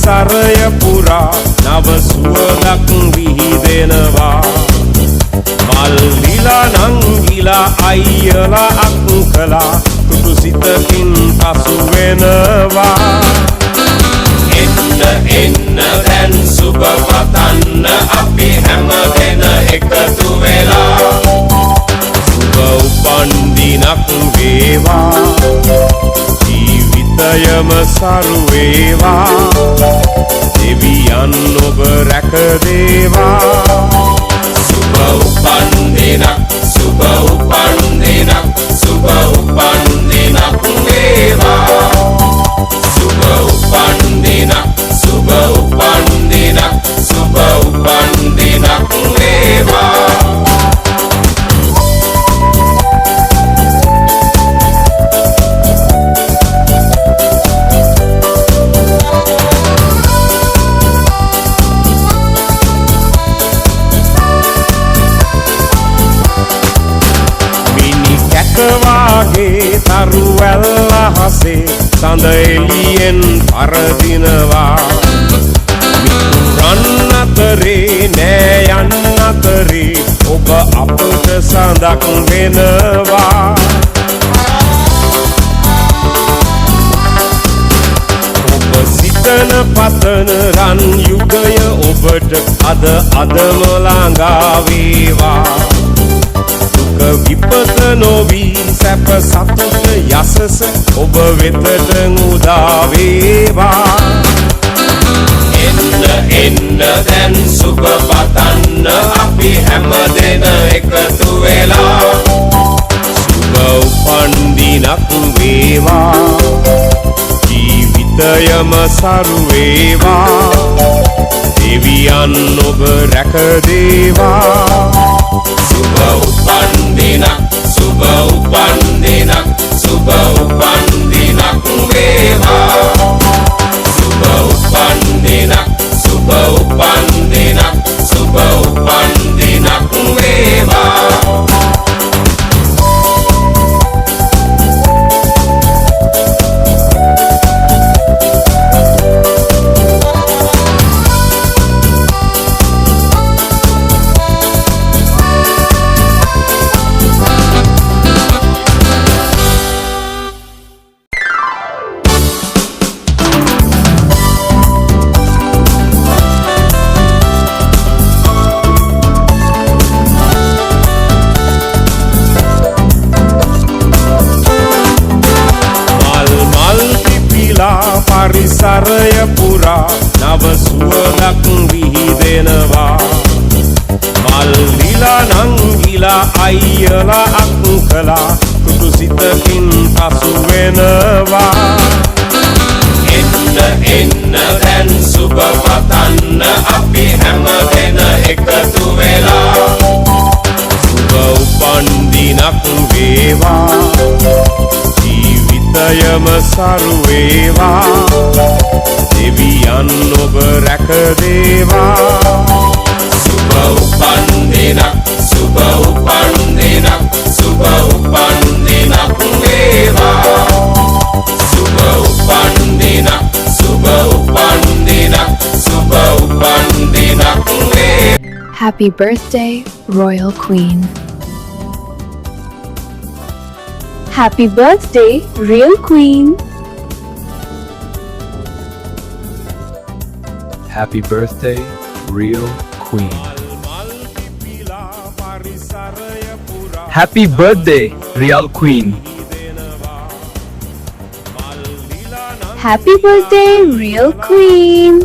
පරිසරය පුරා නව සුවඳක් විහිදෙනවා මල්ලිලා නංගිලා අයියලා අක්කලා තුටු සිතකින් පසු වෙනවා එන්න එන්න දැන් සුබ පතන්න අපි හැම දෙන එකතු වෙලා සුබ උපන්දිනක් වේවා ජීවිතයම සරු වේවා දෙවියන් ඔබ රැක දේවා සුබ උපන්දිනක් සුබ උපන්දිනක් සුබ උපන්දිනක් වේවා සුබ උපන්දිනක් සුබ උපන්දිනක් සුබ උපන්දිනක් වේවා වාගේ තරුවැල් අහසේ සඳ එළියෙන් පරදිනවා මිතුරන් අතරේ නෑ යන්න අතරේ ඔබ අපට සඳක් වෙනවා ඔබ සිතන පතන රන් යුගය ඔබට අදම ළඟා වේවා විපත නොවී සැප සතුට යසස ඔබ වෙතට උදා වේවා එන්න එන්න දැන් සුබ පතන්න අපි හැම දෙන එකතු වෙලා සුබ උපන්දිනක් වේවා ජීවිතයම සරු වේවා දෙවියන් ඔබ රැක දේවා සුබ උපන්දිනක් සුබ උපන්දිනක් සුබ උපන්දිනක් වේවා සුබ උපන්දිනක් සුබ උපන්දිනක් සුබ උපන්දිනක් වේවා පරිසරය පුරා නව සුවඳක් විහිදෙනවා මල්ලිලා නංගිලා අයියලා අක්කලා තුටු සිතකින් පසු වෙනවා එන්න එන්න දැන් සුබ පතන්න අපි හැම දෙන එකතු වෙලා සුබ උපන්දිනක් වේවා ජීවිතයම සරු වේවා දෙවියන් ඔබ රැක දේවා සුබ උපන්දිනක් සුබ උපන්දිනක් සුබ උපන්දිනක් වේවා සුබ උපන්දිනක් සුබ උපන්දිනක් සුබ උපන්දිනක් වේවා Happy birthday, Royal Queen. Happy birthday, Real Queen. Happy birthday, Real Queen. Happy birthday, Real Queen. Happy birthday, Real Queen.